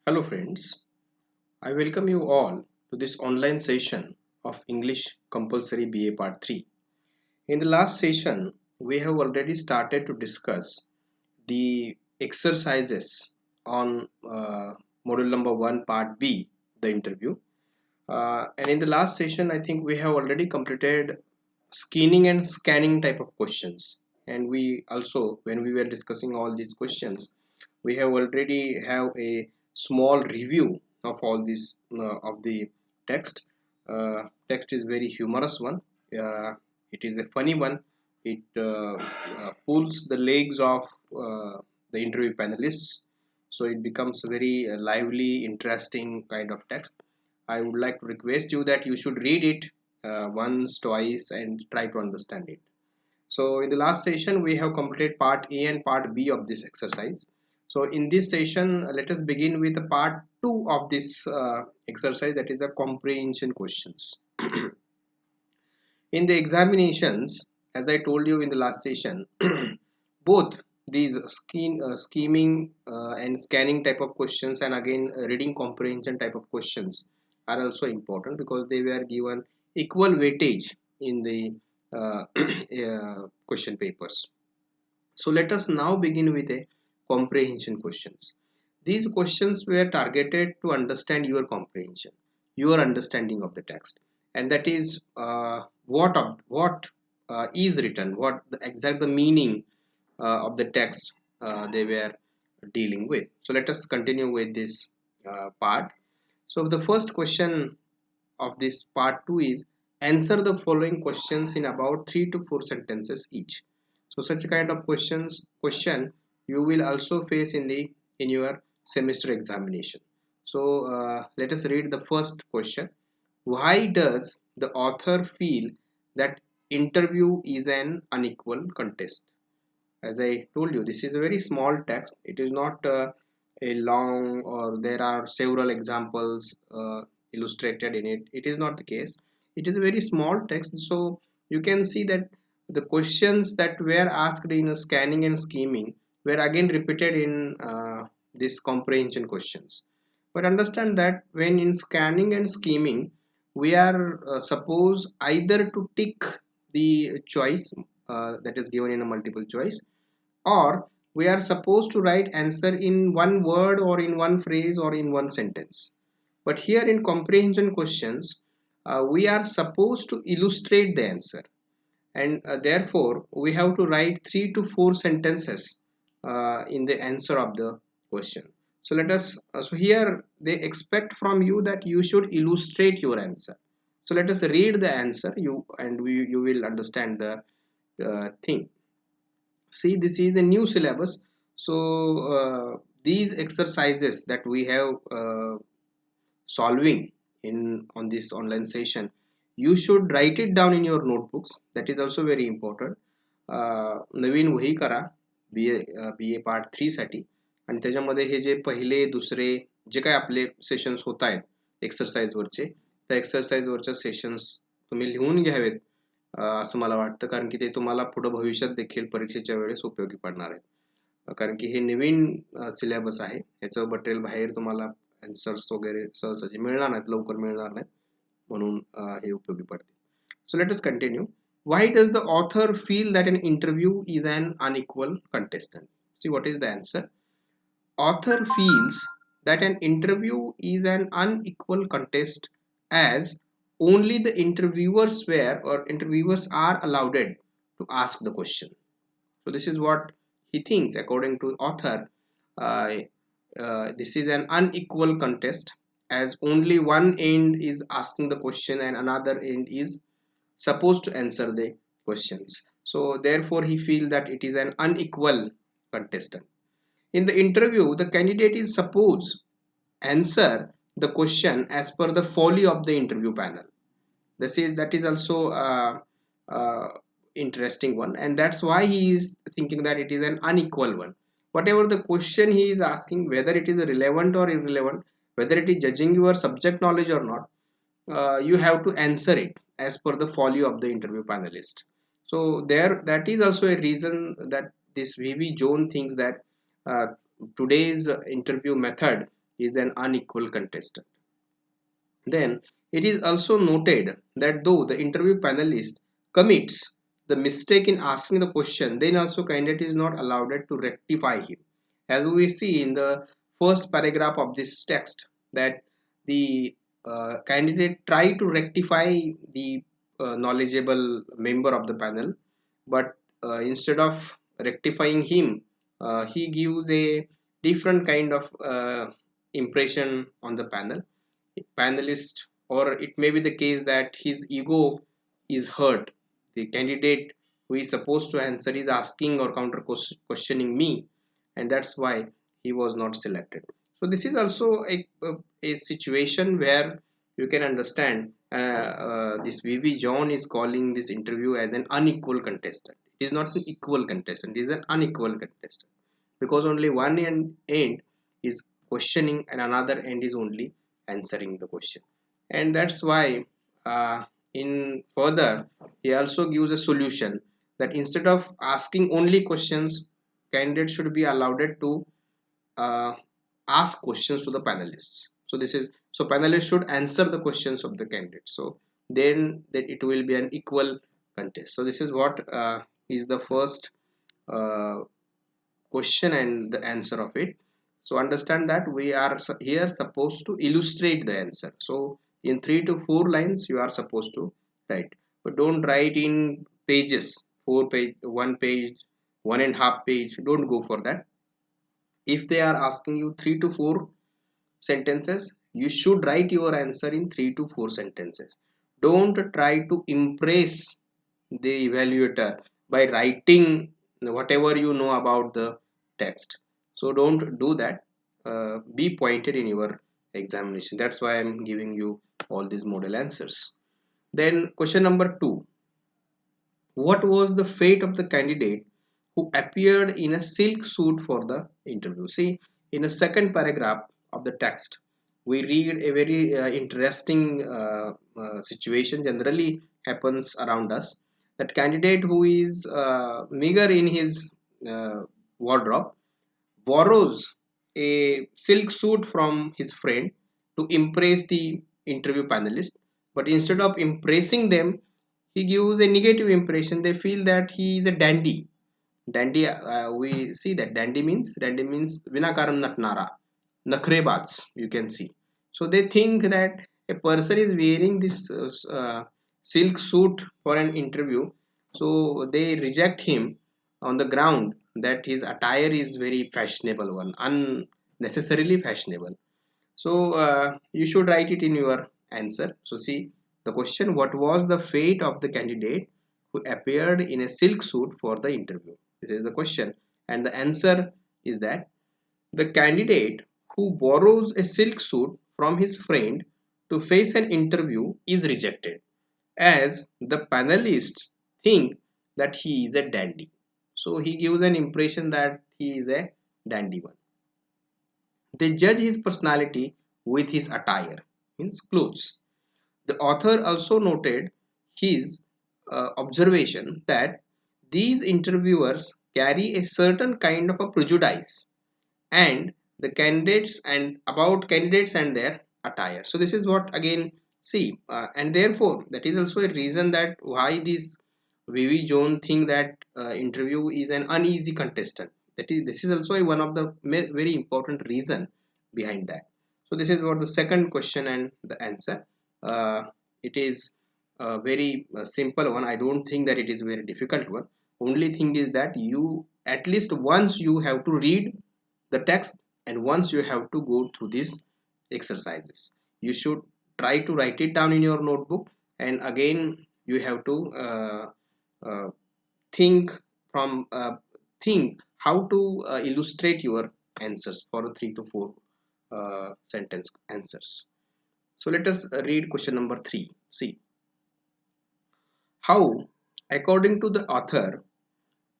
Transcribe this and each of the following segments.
Hello friends, I welcome you all to this online session of English Compulsory BA Part 3. In the last session, we have already started to discuss the exercises on module number 1 Part B, the interview. And in the last session, I think we have already completed screening and scanning type of questions. And we also, when we were discussing all these questions, we have already have a small review of all this of the text. Text is very humorous one. It is a funny one. It pulls the legs of the interview panelists, so it becomes a very lively, interesting kind of text. I would like to request you that you should read it once, twice, and try to understand it. So in the last session, we have completed part A and part B of this exercise. So in this session, let us begin with the part 2 of this exercise, that is the comprehension questions. In the examinations, as I told you in the last session, both these scheming and scanning type of questions, and again reading comprehension type of questions, are also important because they were given equal weightage in the question papers. So let us now begin with a comprehension questions. These questions were targeted to understand your comprehension, your understanding of the text, and that is what is written, what the exact the meaning of the text they were dealing with. So let us continue with this part. So the first question of this part 2 is answer the following questions in about 3 to 4 sentences each. So such kind of question you will also face in your semester examination. So let us read the first question. Why does the author feel that interview is an unequal contest? As I told you, this is a very small text. It is not a long, or there are several examples illustrated in it. It is not the case. It is a very small text, so you can see that the questions that were asked in scanning and scheming were again repeated in this comprehension questions. But understand that when in scanning and scheming, we are supposed either to tick the choice that is given in a multiple choice, or we are supposed to write answer in one word or in one phrase or in one sentence. But here in comprehension questions, we are supposed to illustrate the answer, and therefore we have to write 3 to 4 sentences in the answer of the question. So let us so here they expect from you that you should illustrate your answer. So let us read the answer, you will understand the thing. See, this is a new syllabus. So these exercises that we have solving in on this online session, you should write it down in your notebooks. That is also very important. नवीन वही करा B ए part 3 साठी. आणि त्याच्यामध्ये हे जे पहिले दुसरे जे काय आपले sessions होत आहेत एक्सरसाइज वरचे, त्या एक्सरसाइज वरच्या सेशन्स तुम्ही लिहून घ्यावेत असं मला वाटतं, कारण की ते तुम्हाला पुढे भविष्यात देखील परीक्षेच्या वेळेस उपयोगी पडणार आहेत. कारण की हे नवीन सिलेबस आहे, याचं मटेरियल बाहेर तुम्हाला आन्सर्स वगैरे सहज मिळणार नाहीत, लवकर मिळणार नाहीत, म्हणून हे उपयोगी पडते. So let us continue. Why does the author feel that an interview is an unequal contestant? See, what is the answer? Author feels that an interview is an unequal contest as only the interviewers were or interviewers are allowed to ask the question. So this is what he thinks. According to author, uh, this is an unequal contest as only one end is asking the question and another end is supposed to answer the questions. So therefore he feels that it is an unequal contestant. In the interview, the candidate is supposed answer the question as per the folly of the interview panel. That is also uh, interesting one, and that's why he is thinking that it is an unequal one. Whatever the question he is asking, whether it is relevant or irrelevant, whether it is judging your subject knowledge or not, you have to answer it as per the folly of the interview panelist. So there, that is also a reason that this VV Jones thinks that uh, today's interview method is an unequal contestant. Then it is also noted that though the interview panelist commits the mistake in asking the question, then also candidate is not allowed to rectify him. As we see in the first paragraph of this text, that the candidate try to rectify the knowledgeable member of the panel, but instead of rectifying him, he gives a different kind of impression on the panelist, or it may be the case that his ego is hurt. The candidate who is supposed to answer is asking or counter questioning me, and that's why he was not selected. So this is also a situation where you can understand this VV John is calling this interview as an unequal contestant. It is not an equal contestant, it is an unequal contestant, because only one end is questioning and another end is only answering the question. And that's why in further he also gives a solution that instead of asking only questions, candidates should be allowed to uh, ask questions to the panelists. So this is, so panelists should answer the questions of the candidates, so then that it will be an equal contest. So this is what is the first uh, question and the answer of it. So understand that we are here supposed to illustrate the answer. So in 3 to 4 lines you are supposed to write, but don't write in pages, 4 page, 1 page, 1.5 page. Don't go for that. If they are asking you 3 to 4 sentences, you should write your answer in 3 to 4 sentences. Don't try to impress the evaluator by writing whatever you know about the text. So don't do that. Be pointed in your examination. That's why I'm giving you all these model answers. Then question number 2: what was the fate of the candidate who appeared in a silk suit for the interview? See, in a second paragraph of the text, we read a very interesting situation generally happens around us. That candidate who is meager in his uh, wardrobe borrows a silk suit from his friend to impress the interview panelist, but instead of impressing them, he gives a negative impression. They feel that he is a dandy. Dandy, we see that dandy means vinakaram natnara, nakrebats, you can see. So they think that a person is wearing this silk suit for an interview, so they reject him on the ground that his attire is very fashionable one, unnecessarily fashionable. So you should write it in your answer. So see the question: what was the fate of the candidate who appeared in a silk suit for the interview? This is the question, and the answer is that the candidate who borrows a silk suit from his friend to face an interview is rejected, as the panelists think that he is a dandy. So he gives an impression that he is a dandy one. They judge his personality with his attire, means clothes. The author also noted his observation that these interviewers carry a certain kind of a prejudice and the candidates and about candidates and their attire. So this is what again see, and therefore that is also a reason that why this VV Jones think that interview is an uneasy contestant. That is, this is also one of the very important reason behind that. So this is what the second question and the answer. Uh, it is a very simple one. I don't think that it is a very difficult one. Only thing is that you at least once you have to read the text, and once you have to go through these exercises, you should try to write it down in your notebook, and again you have to uh, think from think how to illustrate your answers for 3 to 4 sentence answers. So let us read question number 3. See how, according to the author,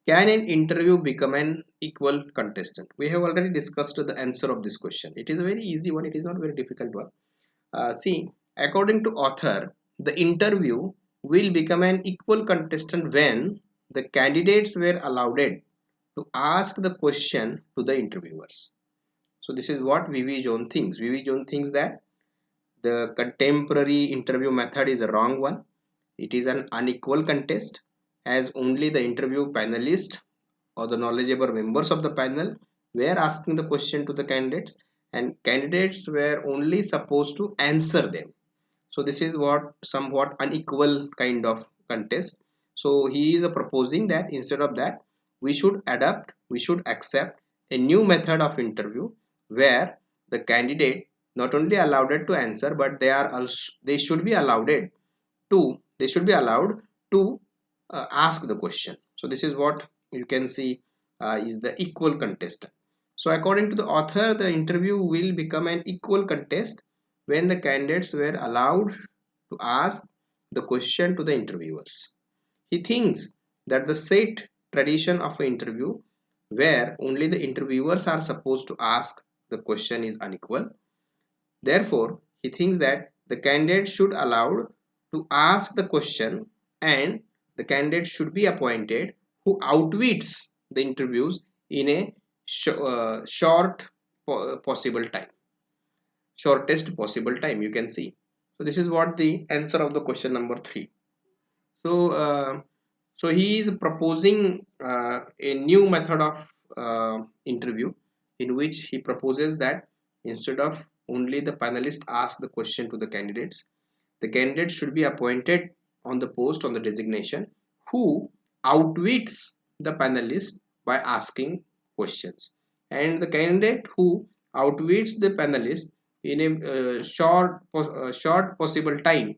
can an interview become an equal contestant? We have already discussed the answer of this question. It is a very easy one. It is not a very difficult one. See, according to author, the interview will become an equal contestant when the candidates were allowed to ask the question to the interviewers. So this is what VV Jones thinks. VV Jones thinks that the contemporary interview method is a wrong one. It is an unequal contest, as only the interview panelist or the knowledgeable members of the panel were asking the question to the candidates, and candidates were only supposed to answer them. So this is what somewhat unequal kind of contest. So he is proposing that instead of that, we should accept a new method of interview where the candidate not only allowed to answer, but they should be allowed to ask the question. So this is what you can see is the equal contest. So according to the author, the interview will become an equal contest when the candidates were allowed to ask the question to the interviewers. He thinks that the set tradition of an interview where only the interviewers are supposed to ask the question is unequal. Therefore, he thinks that the candidate should allowed to ask the question, and the candidate should be appointed who outwits the interviews in a short possible time, shortest possible time, you can see. So this is what the answer of the question number 3. So so he is proposing a new method of interview, in which he proposes that instead of only the panelists ask the question to the candidate should be appointed on the post on the designation who outwits the panelist by asking questions, and the candidate who outwits the panelist in a short possible time,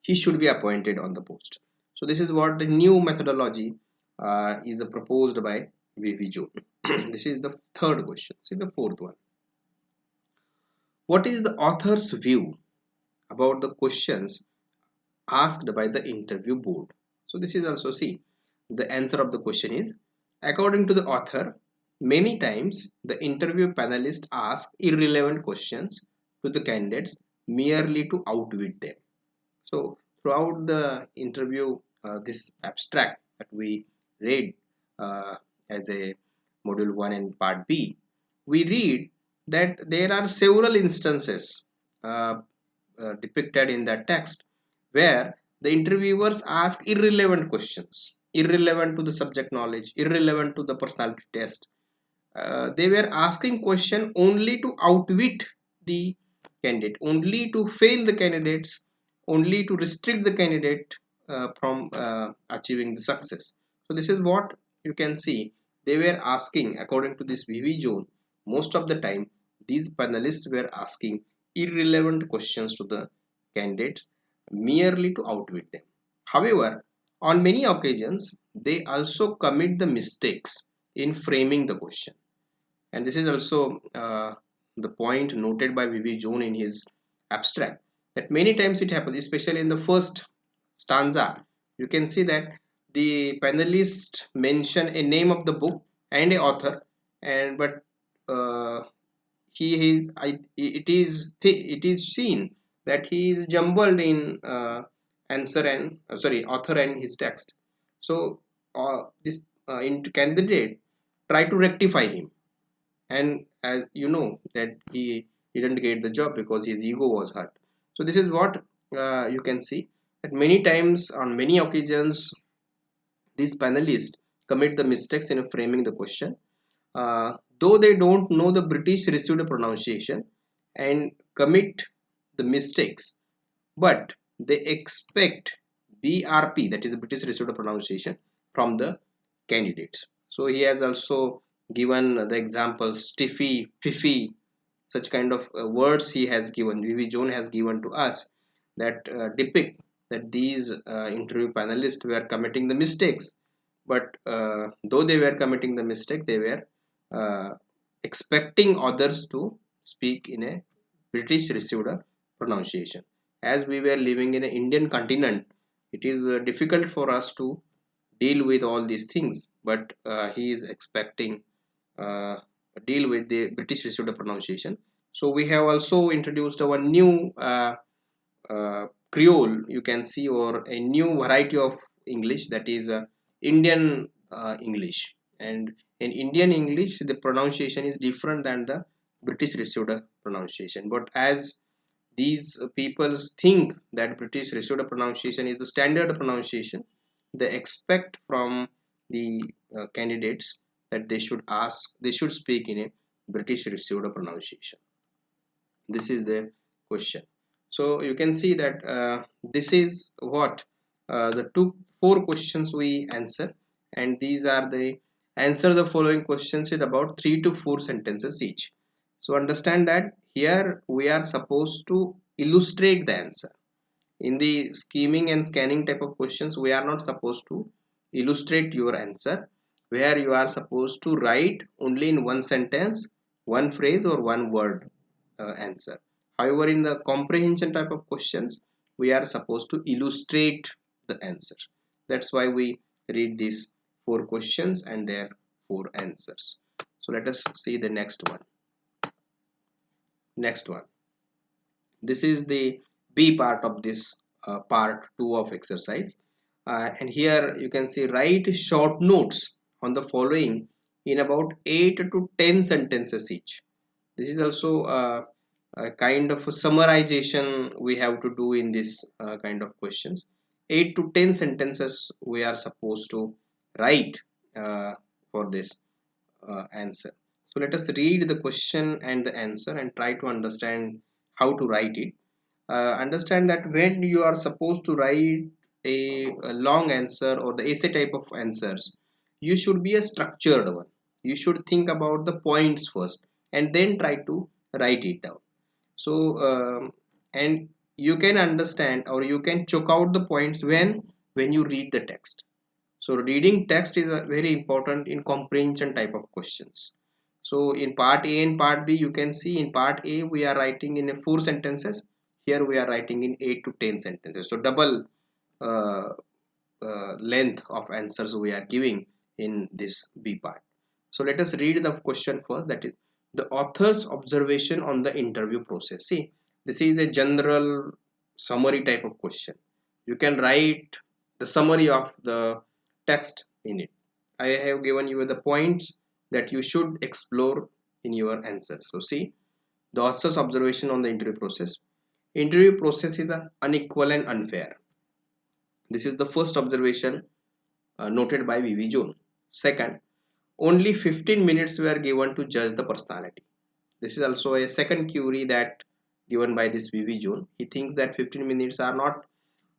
he should be appointed on the post. So this is what the new methodology is proposed by VV Jones. This is the third question. See the fourth one. What is the author's view about the questions asked by the interview board? So this is also, see, the answer of the question is, according to the author, many times the interview panelists ask irrelevant questions to the candidates merely to outwit them. So throughout the interview, this abstract that we read as a module 1 and part B, we read that there are several instances depicted in that text where the interviewers ask irrelevant questions, irrelevant to the subject knowledge, irrelevant to the personality test. They were asking question only to outwit the candidate, only to fail the candidates, only to restrict the candidate from achieving the success. So this is what you can see. They were asking, according to this VV zone, most of the time these panelists were asking irrelevant questions to the candidates merely to outwit them. However, on many occasions, they also commit the mistakes in framing the question. And this is also the point noted by VV Jones in his abstract, that many times it happens, especially in the first stanza. You can see that the panelists mention a name of the book and a author, and but uh, it is seen that he is jumbled in answer and sorry author and his text. So this candidate try to rectify him, and as you know that he didn't get the job because his ego was hurt. So this is what you can see, that many times on many occasions these panelists commit the mistakes in framing the question, though they don't know the British received pronunciation and commit the mistakes, but they expect BRP, that is the British received pronunciation, from the candidates. So he has also given the examples stiffy, fiffy, such kind of words he has given. VV Jones has given to us that depict that these interview panelists were committing the mistakes, but though they were committing the mistake, they were uh, expecting others to speak in a British received pronunciation. As we were living in an Indian continent, it is difficult for us to deal with all these things, but he is expecting uh, deal with the British received pronunciation. So we have also introduced our new Creole, you can see, or a new variety of English, that is Indian English. and in Indian English the pronunciation is different than the British received pronunciation. But as these people think that British received pronunciation is the standard pronunciation, they expect from the candidates that they should speak in a British received pronunciation. This is the question. So you can see that this is what the four questions we answer, and these are the answer the following questions in about 3 to 4 sentences each. So understand that here we are supposed to illustrate the answer. In the scheming and scanning type of questions, we are not supposed to illustrate your answer, where you are supposed to write only in one sentence, one phrase or one word answer. However, in the comprehension type of questions, we are supposed to illustrate the answer. That's why we read these four questions and their four answers. So let us see the next one. Next one. This is the B part of this part 2 of exercise. And here you can see write short notes on the following in about 8 to 10 sentences each. This is also a kind of a summarization we have to do in this kind of questions. 8 to 10 sentences we are supposed to write for this answer. So let us read the question and the answer and try to understand how to write it. Understand that when you are supposed to write a long answer or the essay type of answers, you should be a structured one. You should think about the points first and then try to write it down. So and you can understand or you can choke out the points when you read the text. So reading text is very important in comprehension type of questions. So in part A and part B, you can see in part A we are writing in 4 sentences. Here we are writing in 8 to 10 sentences. So double uh, length of answers we are giving in this B part. So let us read the question first. That is the author's observation on the interview process. See, this is a general summary type of question. You can write the summary of the text in it. I have given you the points that you should explore in your answer. So see, the author's observation on the interview process. Interview process is unequal and unfair. This is the first observation noted by V.V. June. Second, only 15 minutes were given to judge the personality. This is also a second query that given by this V.V. June. He thinks that 15 minutes are not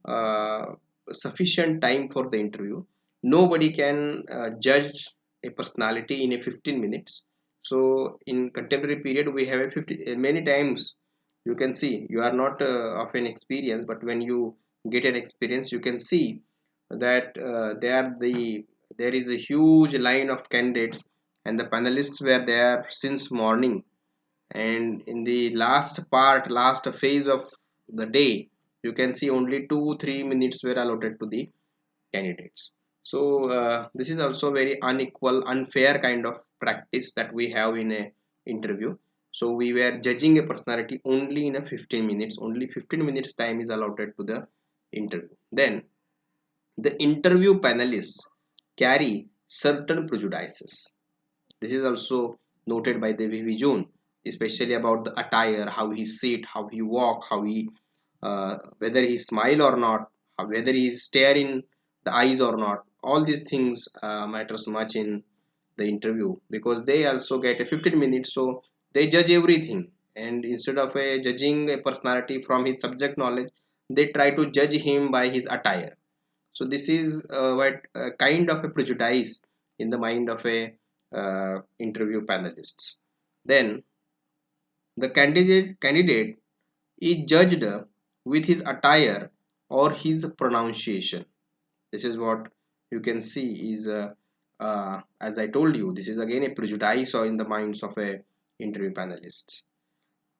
uh, sufficient time for the interview. Nobody can judge a personality in a 15 minutes. So in contemporary period we have a 50 many times you can see you are not of an experience, but when you get an experience you can see that there is a huge line of candidates and the panelists were there since morning, and in the last phase of the day you can see only 2 3 minutes were allotted to the candidates. So this is also very unequal unfair kind of practice that we have in a interview. So we were judging a personality only in a 15 minutes, only 15 minutes time is allotted to the interview. Then the interview panelists carry certain prejudices. This is also noted by the V.V. June, especially about the attire, how he sit, how he walk, how he whether he smile or not, whether he stare in the eyes or not. All these things matters much in the interview because they also get a 15 minutes, so they judge everything. And instead of judging a personality from his subject knowledge, they try to judge him by his attire. So this is what kind of a prejudice in the mind of a interview panelists. Then the candidate is judged with his attire or his pronunciation. This is what you can see is as I told you, this is again a prejudice or in the minds of a interview panelists.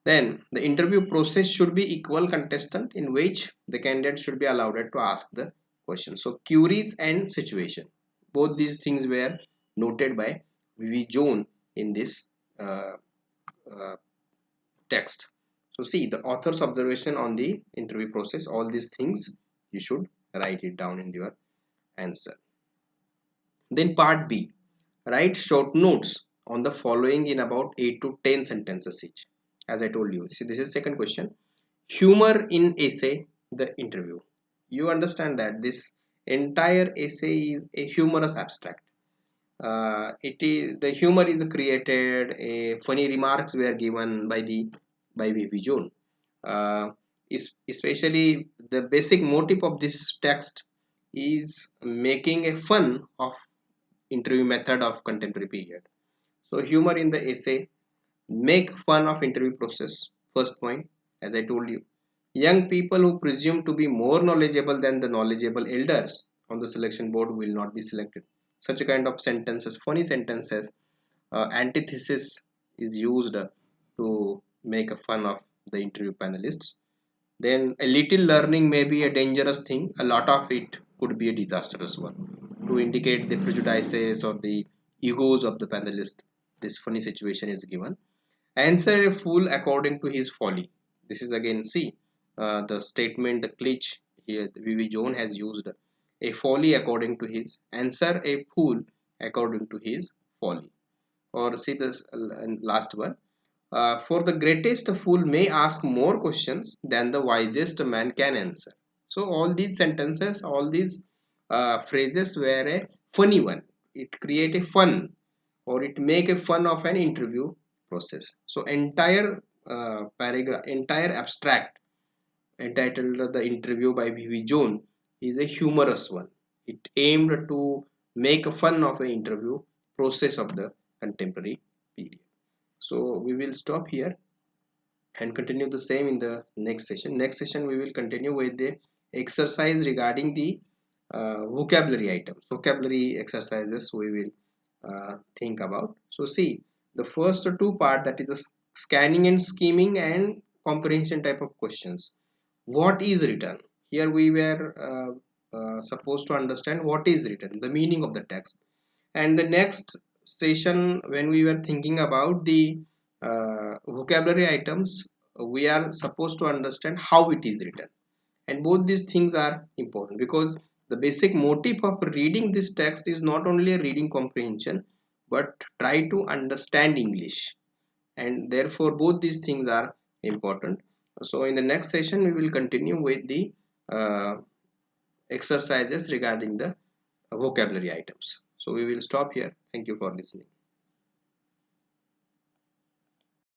Then the interview process should be equal contestant in which the candidate should be allowed to ask the question. So queries and situation, both these things were noted by V.V. June in this uh, uh, text. So see the author's observation on the interview process, all these things you should write it down in your answer. Then part B, Write short notes on the following in about 8 to 10 sentences each. As I told you, see, this is second question. Humor in essay, the interview. You understand that this entire essay is a humorous abstract. It is the humor is created. A funny remarks were given by the by VV Jones. Is especially the basic motive of this text is making a fun of interview method of contemporary period. So humor in the essay, make fun of interview process. First point, as I told you, young people who presume to be more knowledgeable than the knowledgeable elders on the selection board will not be selected. Such a kind of sentences, funny sentences, antithesis is used to make a fun of the interview panelists. Then a little learning may be a dangerous thing. A lot of it could be a disastrous one to indicate the prejudices or the egos of the panelist. This funny situation is given. Answer a fool according to his folly. This is again, see, the statement, the glitch here, VV Jones has used a folly according to his, answer a fool according to his folly. Or see this last one. For the greatest fool may ask more questions than the wisest man can answer. So all these sentences, all these phrases were a funny one. It create a fun, or it make a fun of an interview process. So entire paragraph, entire abstract entitled "The Interview" by V.V. Jones is a humorous one. It aimed to make a fun of an interview process of the contemporary period. So we will stop here and continue the same in the next session. Next session we will continue with the exercise regarding the vocabulary items, vocabulary exercises we will think about. So see, the first two part, that is the scanning and scheming and comprehension type of questions. What is written? Here we were supposed to understand what is written, the meaning of the text. And the next session, when we were thinking about the vocabulary items, we are supposed to understand how it is written. And both these things are important, because the basic motive of reading this text is not only a reading comprehension, but try to understand English, and therefore both these things are important. So in the next session we will continue with the uh, exercises regarding the vocabulary items. So we will stop here. Thank you for listening.